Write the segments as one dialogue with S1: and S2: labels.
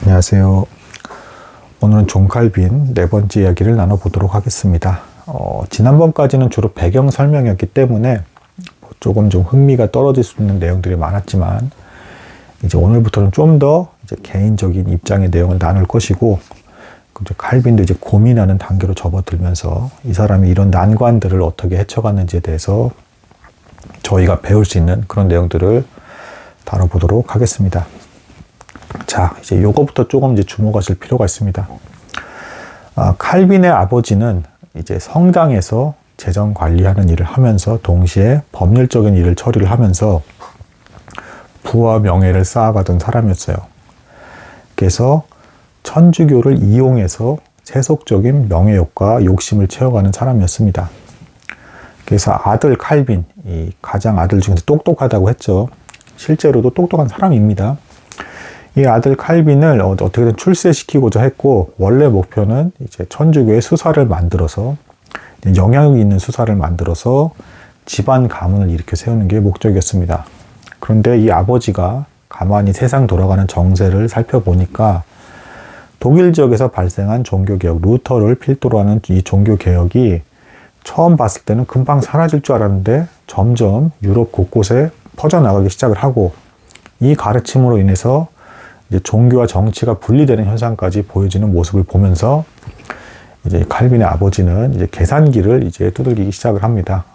S1: 안녕하세요. 오늘은 존 칼빈 네 번째 이야기를 나눠보도록 하겠습니다. 지난번까지는 주로 배경 설명이었기 때문에 조금 좀 흥미가 떨어질 수 있는 내용들이 많았지만 이제 오늘부터는 좀 더 개인적인 입장의 내용을 나눌 것이고, 칼빈도 이제 고민하는 단계로 접어들면서 이 사람이 이런 난관들을 어떻게 헤쳐갔는지에 대해서 저희가 배울 수 있는 그런 내용들을 다뤄보도록 하겠습니다. 자, 이제 요거부터 조금 이제 주목하실 필요가 있습니다. 칼빈의 아버지는 이제 성당에서 재정 관리하는 일을 하면서 동시에 법률적인 일을 처리를 하면서 부와 명예를 쌓아가던 사람이었어요. 그래서 천주교를 이용해서 세속적인 명예욕과 욕심을 채워가는 사람이었습니다. 그래서 아들 칼빈, 이 가장 아들 중에서 똑똑하다고 했죠. 실제로도 똑똑한 사람입니다. 이 아들 칼빈을 어떻게든 출세시키고자 했고, 원래 목표는 이제 천주교의 수사를 만들어서, 영향력 있는 수사를 만들어서 집안 가문을 일으켜 세우는 게 목적이었습니다. 그런데 이 아버지가 가만히 세상 돌아가는 정세를 살펴보니까 독일 지역에서 발생한 종교개혁, 루터를 필두로 하는 이 종교개혁이 처음 봤을 때는 금방 사라질 줄 알았는데 점점 유럽 곳곳에 퍼져나가기 시작을 하고, 이 가르침으로 인해서 이제 종교와 정치가 분리되는 현상까지 보여지는 모습을 보면서 이제 칼빈의 아버지는 이제 계산기를 이제 두들기기 시작을 합니다.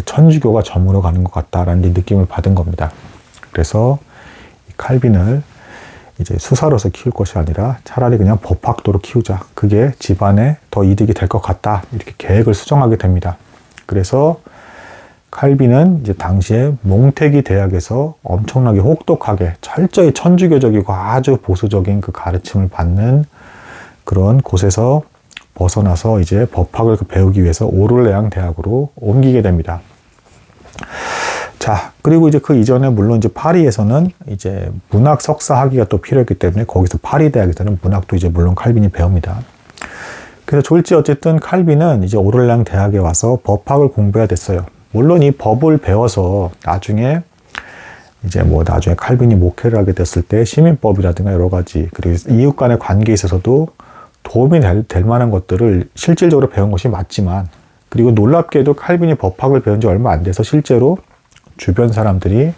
S1: 천주교가 저물어 가는 것 같다라는 느낌을 받은 겁니다. 그래서 칼빈을 이제 수사로서 키울 것이 아니라 차라리 그냥 법학도로 키우자. 그게 집안에 더 이득이 될 것 같다. 이렇게 계획을 수정하게 됩니다. 그래서 칼빈은 이제 당시에 몽테기 대학에서 엄청나게 혹독하게 철저히 천주교적이고 아주 보수적인 그 가르침을 받는 그런 곳에서 벗어나서 이제 법학을 배우기 위해서 오를레앙 대학으로 옮기게 됩니다. 자, 그리고 이제 그 이전에 물론 이제 파리에서는 이제 문학 석사 학위가 또 필요했기 때문에 거기서 파리 대학에서는 문학도 이제 물론 칼빈이 배웁니다. 그래서 졸지 어쨌든 칼빈은 이제 오를레앙 대학에 와서 법학을 공부해야 됐어요. 물론 이 법을 배워서 나중에 나중에 칼빈이 목회를 하게 됐을 때 시민법이라든가 여러 가지, 그리고 이웃 간의 관계에 있어서도 도움이 될 만한 것들을 실질적으로 배운 것이 맞지만, 그리고 놀랍게도 칼빈이 법학을 배운 지 얼마 안 돼서 실제로 주변 사람들이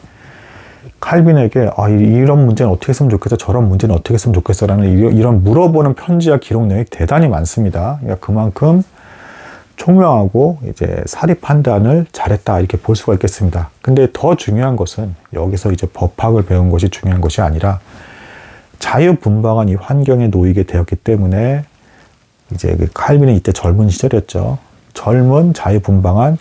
S1: 칼빈에게 이런 문제는 어떻게 했으면 좋겠어, 저런 문제는 어떻게 했으면 좋겠어 라는 이런 물어보는 편지와 기록 내용이 대단히 많습니다. 그러니까 그만큼 총명하고 이제 사리 판단을 잘했다, 이렇게 볼 수가 있겠습니다. 근데 더 중요한 것은 여기서 이제 법학을 배운 것이 중요한 것이 아니라 자유분방한 이 환경에 놓이게 되었기 때문에 이제 칼빈은 이때 젊은 시절이었죠. 젊은 자유분방한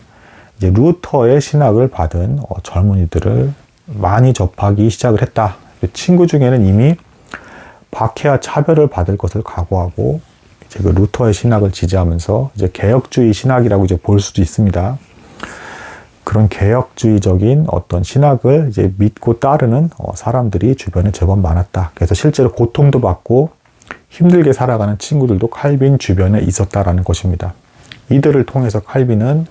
S1: 이제 루터의 신학을 받은 젊은이들을 많이 접하기 시작을 했다. 친구 중에는 이미 박해와 차별을 받을 것을 각오하고 이제 그 루터의 신학을 지지하면서 이제 개혁주의 신학이라고 이제 볼 수도 있습니다. 그런 개혁주의적인 어떤 신학을 이제 믿고 따르는 사람들이 주변에 제법 많았다. 그래서 실제로 고통도 받고 힘들게 살아가는 친구들도 칼빈 주변에 있었다라는 것입니다. 이들을 통해서 칼빈은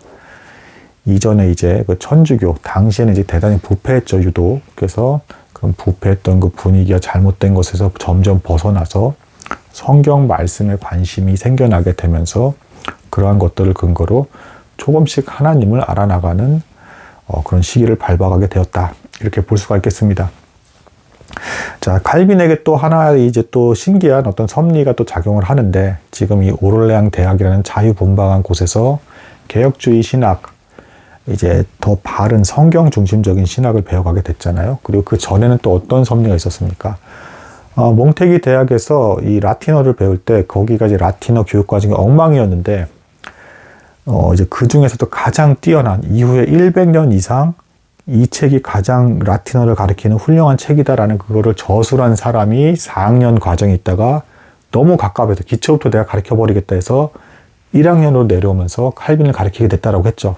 S1: 이전에 이제 그 천주교, 당시에는 이제 대단히 부패했죠, 유독. 그래서 그 부패했던 그 분위기가 잘못된 것에서 점점 벗어나서 성경 말씀에 관심이 생겨나게 되면서 그러한 것들을 근거로 조금씩 하나님을 알아나가는 그런 시기를 밟아가게 되었다. 이렇게 볼 수가 있겠습니다. 자, 칼빈에게 또 하나의 이제 또 신기한 어떤 섭리가 또 작용을 하는데, 지금 이 오를레앙 대학이라는 자유분방한 곳에서 개혁주의 신학, 이제 더 바른 성경 중심적인 신학을 배워가게 됐잖아요. 그리고 그 전에는 또 어떤 섭리가 있었습니까? 몽테기 대학에서 이 라틴어를 배울 때 거기가 이제 라틴어 교육 과정이 엉망이었는데, 이제 그 중에서도 가장 뛰어난, 이후에 100년 이상 이 책이 가장 라틴어를 가리키는 훌륭한 책이다라는 그거를 저술한 사람이 4학년 과정에 있다가 너무 갑갑해서 기초부터 내가 가르쳐버리겠다 해서 1학년으로 내려오면서 칼빈을 가르치게 됐다라고 했죠.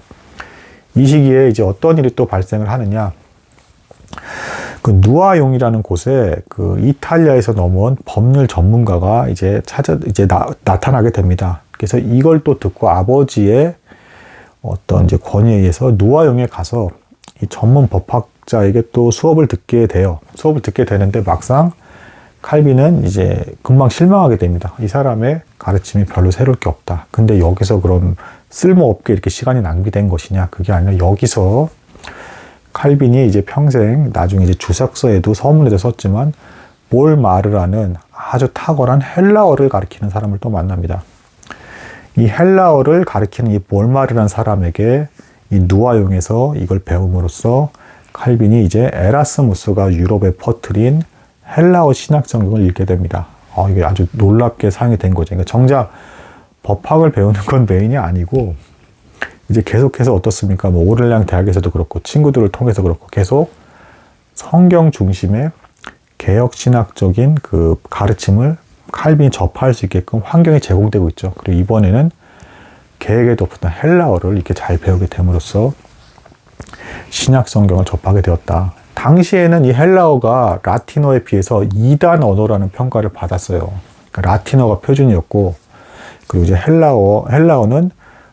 S1: 이 시기에 이제 어떤 일이 또 발생을 하느냐. 그 누아용이라는 곳에 그 이탈리아에서 넘어온 법률 전문가가 이제 나타나게 됩니다. 그래서 이걸 또 듣고 아버지의 어떤 이제 권위에 의해서 누아용에 가서 이 전문 법학자에게 또 수업을 듣게 돼요. 수업을 듣게 되는데 막상 칼빈은 이제 금방 실망하게 됩니다. 이 사람의 가르침이 별로 새로울 게 없다. 근데 여기서 그럼 쓸모없게 이렇게 시간이 낭비된 것이냐? 그게 아니라 여기서 칼빈이 이제 평생 나중에 이제 주석서에도 서문에도 썼지만 뭘 말을 하는 아주 탁월한 헬라어를 가리키는 사람을 또 만납니다. 이 헬라어를 가리키는 이 볼마르라는 사람에게 이 누아용에서 이걸 배움으로써 칼빈이 이제 에라스무스가 유럽에 퍼뜨린 헬라어 신학성경을 읽게 됩니다. 이게 아주 놀랍게 사용이 된 거죠. 그러니까 정작 법학을 배우는 건 메인이 아니고 이제 계속해서 어떻습니까? 뭐 오를량 대학에서도 그렇고 친구들을 통해서 그렇고 계속 성경 중심의 개혁 신학적인 그 가르침을 칼빈이 접할 수 있게끔 환경이 제공되고 있죠. 그리고 이번에는 계획에도 없었던 헬라어를 이렇게 잘 배우게 됨으로써 신약 성경을 접하게 되었다. 당시에는 이 헬라어가 라틴어에 비해서 2단 언어라는 평가를 받았어요. 그러니까 라틴어가 표준이었고, 그리고 이제 헬라어는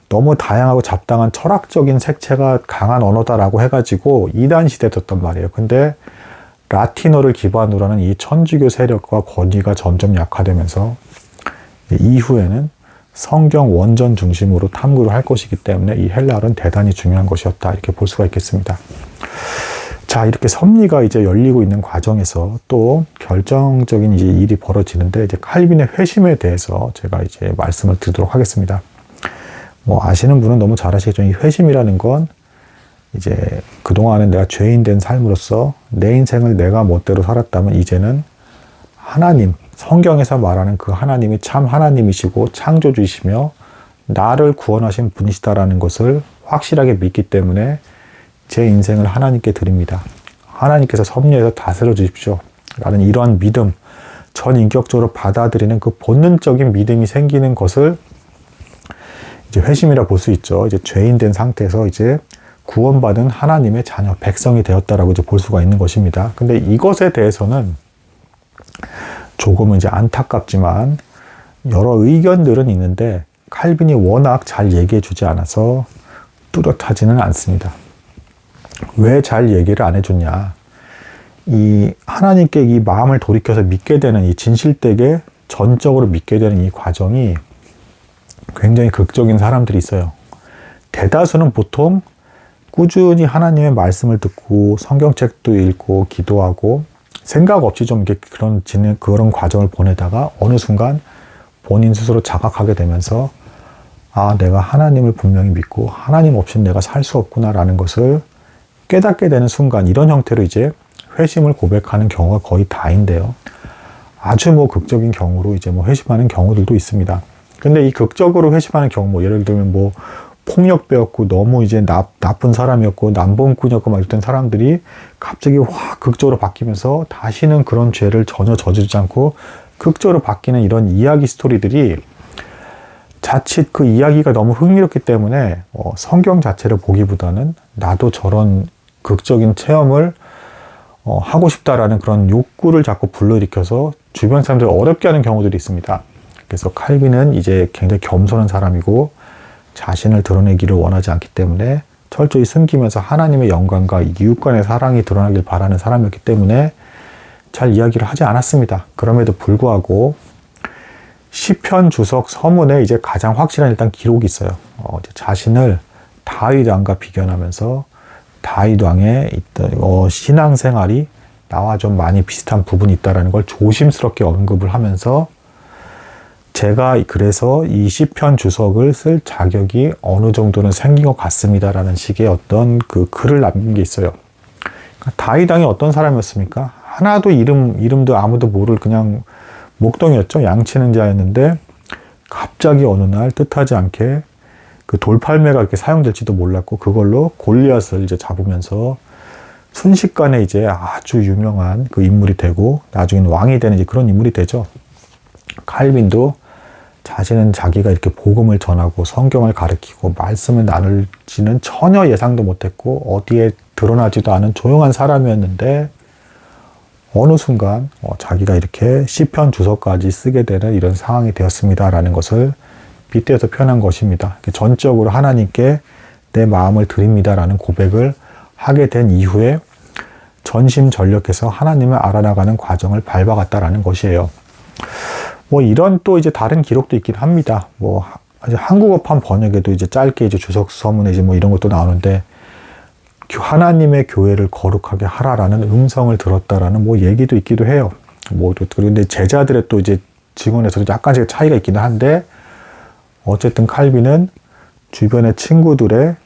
S1: 너무 다양하고 잡다한 철학적인 색채가 강한 언어다라고 해가지고 2단 시대였단 말이에요. 근데 라틴어를 기반으로 하는 이 천주교 세력과 권위가 점점 약화되면서 이후에는 성경 원전 중심으로 탐구를 할 것이기 때문에 이 헬라어는 대단히 중요한 것이었다. 이렇게 볼 수가 있겠습니다. 자, 이렇게 섭리가 이제 열리고 있는 과정에서 또 결정적인 이제 일이 벌어지는데, 이제 칼빈의 회심에 대해서 제가 이제 말씀을 드리도록 하겠습니다. 뭐 아시는 분은 너무 잘 아시겠지만 이 회심이라는 건 이제 그동안은 내가 죄인 된 삶으로서 내 인생을 내가 멋대로 살았다면 이제는 하나님, 성경에서 말하는 그 하나님이 참 하나님이시고 창조주이시며 나를 구원하신 분이시다라는 것을 확실하게 믿기 때문에 제 인생을 하나님께 드립니다. 하나님께서 섭리해서 다스려 주십시오. 라는 이러한 믿음, 전인격적으로 받아들이는 그 본능적인 믿음이 생기는 것을 이제 회심이라 볼 수 있죠. 이제 죄인 된 상태에서 이제 구원받은 하나님의 자녀, 백성이 되었다라고 이제 볼 수가 있는 것입니다. 근데 이것에 대해서는 조금은 이제 안타깝지만 여러 의견들은 있는데 칼빈이 워낙 잘 얘기해 주지 않아서 뚜렷하지는 않습니다. 왜 잘 얘기를 안 해줬냐? 이 하나님께 이 마음을 돌이켜서 믿게 되는 이 진실되게 전적으로 믿게 되는 이 과정이 굉장히 극적인 사람들이 있어요. 대다수는 보통 꾸준히 하나님의 말씀을 듣고 성경책도 읽고 기도하고 생각 없이 좀 이렇게 그런 과정을 보내다가 어느 순간 본인 스스로 자각하게 되면서 내가 하나님을 분명히 믿고 하나님 없이는 내가 살 수 없구나라는 것을 깨닫게 되는 순간, 이런 형태로 이제 회심을 고백하는 경우가 거의 다인데요. 아주 뭐 극적인 경우로 이제 뭐 회심하는 경우들도 있습니다. 근데 이 극적으로 회심하는 경우, 뭐 예를 들면 뭐 폭력배였고 너무 이제 나쁜 사람이었고 남봉꾼이었고 막 이랬던 사람들이 갑자기 확 극적으로 바뀌면서 다시는 그런 죄를 전혀 저지르지 않고 극적으로 바뀌는 이런 이야기 스토리들이 자칫 그 이야기가 너무 흥미롭기 때문에 성경 자체를 보기보다는 나도 저런 극적인 체험을 하고 싶다라는 그런 욕구를 자꾸 불러일으켜서 주변 사람들을 어렵게 하는 경우들이 있습니다. 그래서 칼빈은 이제 굉장히 겸손한 사람이고 자신을 드러내기를 원하지 않기 때문에 철저히 숨기면서 하나님의 영광과 이웃 간의 사랑이 드러나길 바라는 사람이었기 때문에 잘 이야기를 하지 않았습니다. 그럼에도 불구하고 시편 주석 서문에 이제 가장 확실한 일단 기록이 있어요. 자신을 다윗 왕과 비견하면서 다윗 왕의 있던 신앙생활이 나와 좀 많이 비슷한 부분이 있다는 걸 조심스럽게 언급을 하면서 제가 그래서 이 시편 주석을 쓸 자격이 어느 정도는 생긴 것 같습니다라는 식의 어떤 그 글을 남긴 게 있어요. 그러니까 다윗 왕이 어떤 사람이었습니까? 하나도 이름도 아무도 모를 그냥 목동이었죠. 양치는 자였는데 갑자기 어느 날 뜻하지 않게 그 돌팔매가 이렇게 사용될지도 몰랐고 그걸로 골리앗을 이제 잡으면서 순식간에 이제 아주 유명한 그 인물이 되고 나중에는 왕이 되는 이제 그런 인물이 되죠. 칼빈도 자신은 자기가 이렇게 복음을 전하고 성경을 가르치고 말씀을 나눌지는 전혀 예상도 못했고 어디에 드러나지도 않은 조용한 사람이었는데 어느 순간 자기가 이렇게 시편 주석까지 쓰게 되는 이런 상황이 되었습니다라는 것을 빗대어서 표현한 것입니다. 전적으로 하나님께 내 마음을 드립니다라는 고백을 하게 된 이후에 전심전력해서 하나님을 알아나가는 과정을 밟아갔다라는 것이에요. 뭐 이런 또 이제 다른 기록도 있긴 합니다. 뭐 한국어판 번역에도 이제 짧게 이제 주석수 서문에 이제 뭐 이런 것도 나오는데, 하나님의 교회를 거룩하게 하라라는 음성을 들었다라는 뭐 얘기도 있기도 해요. 뭐 그런데 제자들의 또 이제 증언에서도 약간씩 차이가 있기는 한데, 어쨌든 칼빈은 주변의 친구들의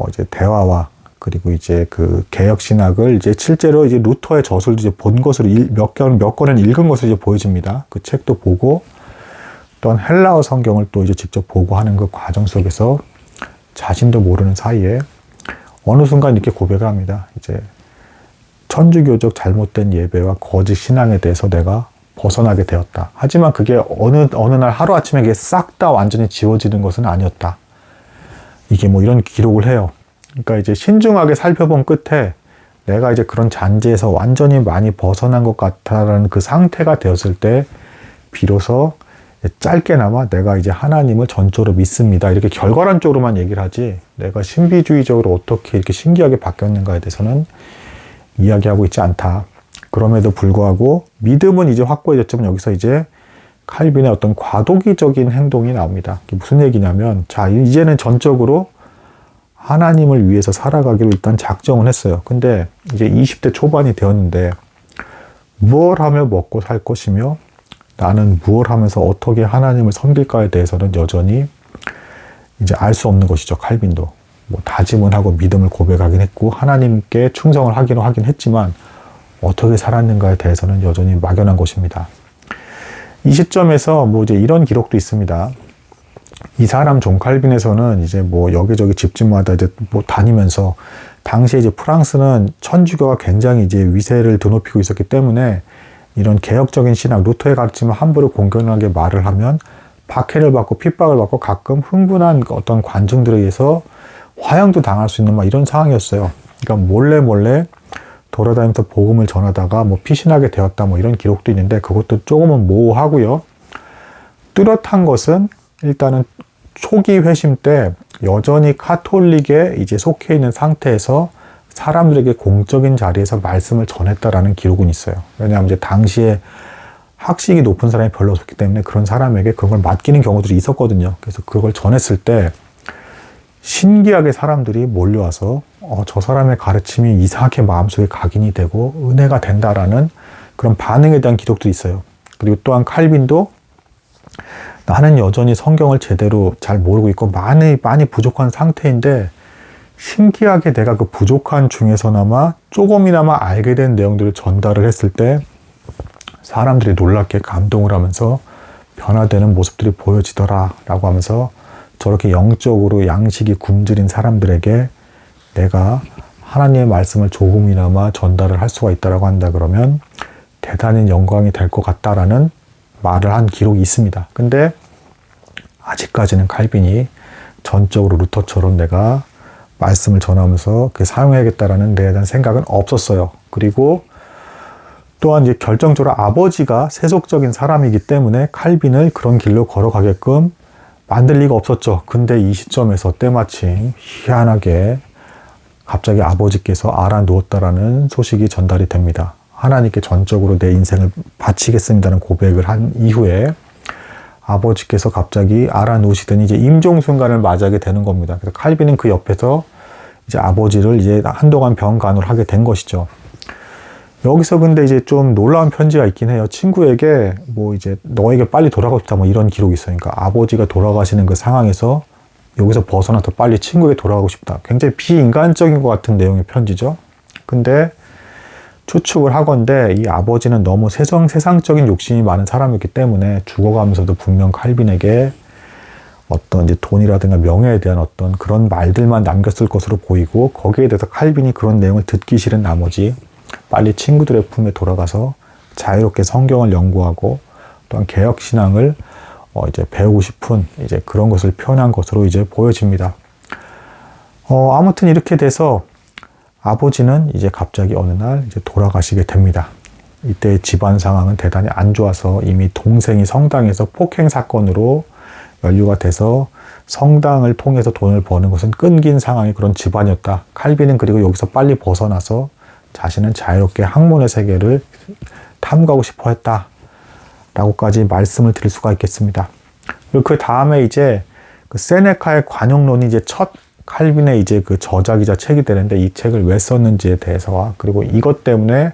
S1: 이제 대화와, 그리고 이제 그 개혁 신학을 이제 실제로 이제 루터의 저술도 이제 본 것으로 몇 권은 읽은 것으로 이제 보여집니다. 그 책도 보고, 또한 헬라어 성경을 또 이제 직접 보고 하는 그 과정 속에서 자신도 모르는 사이에 어느 순간 이렇게 고백을 합니다. 이제 천주교적 잘못된 예배와 거짓 신앙에 대해서 내가 벗어나게 되었다. 하지만 그게 어느 날 하루아침에 이게 싹 다 완전히 지워지는 것은 아니었다. 이게 뭐 이런 기록을 해요. 그러니까 이제 신중하게 살펴본 끝에 내가 이제 그런 잔재에서 완전히 많이 벗어난 것 같다라는 그 상태가 되었을 때, 비로소 짧게나마 내가 이제 하나님을 전적으로 믿습니다. 이렇게 결과론 쪽으로만 얘기를 하지, 내가 신비주의적으로 어떻게 이렇게 신기하게 바뀌었는가에 대해서는 이야기하고 있지 않다. 그럼에도 불구하고 믿음은 이제 확고해졌지만, 여기서 이제 칼빈의 어떤 과도기적인 행동이 나옵니다. 이게 무슨 얘기냐면, 자, 이제는 전적으로 하나님을 위해서 살아가기로 일단 작정을 했어요. 근데 이제 20대 초반이 되었는데, 무엇 하며 먹고 살 것이며 나는 무엇 하면서 어떻게 하나님을 섬길까에 대해서는 여전히 이제 알 수 없는 것이죠. 칼빈도 뭐 다짐은 하고 믿음을 고백하긴 했고 하나님께 충성을 하긴 했지만 어떻게 살았는가에 대해서는 여전히 막연한 것입니다. 이 시점에서 뭐 이제 이런 기록도 있습니다. 이 사람 존 칼빈에서는 이제 뭐 여기저기 집집마다 이제 뭐 다니면서, 당시에 이제 프랑스는 천주교가 굉장히 이제 위세를 드높이고 있었기 때문에 이런 개혁적인 신학, 루터의 가르침을 함부로 공격하게 말을 하면 박해를 받고 핍박을 받고 가끔 흥분한 어떤 관중들에 의해서 화형도 당할 수 있는 막 이런 상황이었어요. 그러니까 몰래 돌아다니면서 복음을 전하다가 뭐 피신하게 되었다 뭐 이런 기록도 있는데, 그것도 조금은 모호하고요. 뚜렷한 것은 일단은 초기 회심 때 여전히 카톨릭에 이제 속해 있는 상태에서 사람들에게 공적인 자리에서 말씀을 전했다라는 기록은 있어요. 왜냐하면 이제 당시에 학식이 높은 사람이 별로 없었기 때문에 그런 사람에게 그런 걸 맡기는 경우들이 있었거든요. 그래서 그걸 전했을 때 신기하게 사람들이 몰려와서 저 사람의 가르침이 이상하게 마음속에 각인이 되고 은혜가 된다라는 그런 반응에 대한 기록도 있어요. 그리고 또한 칼빈도 나는 여전히 성경을 제대로 잘 모르고 있고 많이 부족한 상태인데, 신기하게 내가 그 부족한 중에서나마 조금이나마 알게 된 내용들을 전달을 했을 때 사람들이 놀랍게 감동을 하면서 변화되는 모습들이 보여지더라 라고 하면서, 저렇게 영적으로 양식이 굶주린 사람들에게 내가 하나님의 말씀을 조금이나마 전달을 할 수가 있다라고 한다 그러면 대단히 영광이 될 것 같다라는 말을 한 기록이 있습니다. 근데 아직까지는 칼빈이 전적으로 루터처럼 내가 말씀을 전하면서 사용해야겠다라는 데에 대한 생각은 없었어요. 그리고 또한 이제 결정적으로 아버지가 세속적인 사람이기 때문에 칼빈을 그런 길로 걸어가게끔 만들 리가 없었죠. 근데 이 시점에서 때마침 희한하게 갑자기 아버지께서 알아누웠다라는 소식이 전달이 됩니다. 하나님께 전적으로 내 인생을 바치겠습니다는 고백을 한 이후에 아버지께서 갑자기 알아누우시더니 이제 임종 순간을 맞이하게 되는 겁니다. 그래서 칼빈은 그 옆에서 이제 아버지를 이제 한동안 병간호를 하게 된 것이죠. 여기서 근데 이제 좀 놀라운 편지가 있긴 해요. 친구에게 뭐 이제 너에게 빨리 돌아가고 싶다 뭐 이런 기록이 있어요. 그러니까 아버지가 돌아가시는 그 상황에서 여기서 벗어나서 빨리 친구에게 돌아가고 싶다. 굉장히 비인간적인 것 같은 내용의 편지죠. 근데 추측을 하건대 이 아버지는 너무 세상적인 욕심이 많은 사람이기 때문에 죽어가면서도 분명 칼빈에게 어떤 이제 돈이라든가 명예에 대한 어떤 그런 말들만 남겼을 것으로 보이고, 거기에 대해서 칼빈이 그런 내용을 듣기 싫은 나머지 빨리 친구들의 품에 돌아가서 자유롭게 성경을 연구하고 또한 개혁신앙을 이제 배우고 싶은 이제 그런 것을 표현한 것으로 이제 보여집니다. 아무튼 이렇게 돼서 아버지는 이제 갑자기 어느 날 이제 돌아가시게 됩니다. 이때 집안 상황은 대단히 안 좋아서 이미 동생이 성당에서 폭행 사건으로 연루가 돼서 성당을 통해서 돈을 버는 것은 끊긴 상황의 그런 집안이었다. 칼빈은 그리고 여기서 빨리 벗어나서 자신은 자유롭게 학문의 세계를 탐구하고 싶어 했다. 라고까지 말씀을 드릴 수가 있겠습니다. 그리고 그 다음에 이제 그 세네카의 관용론이 이제 첫 칼빈의 이제 그 저작이자 책이 되는데 이 책을 왜 썼는지에 대해서와 그리고 이것 때문에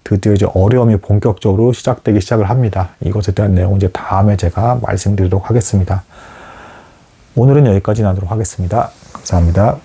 S1: 드디어 이제 어려움이 본격적으로 시작되기 시작을 합니다. 이것에 대한 내용은 이제 다음에 제가 말씀드리도록 하겠습니다. 오늘은 여기까지 나도록 하겠습니다. 감사합니다.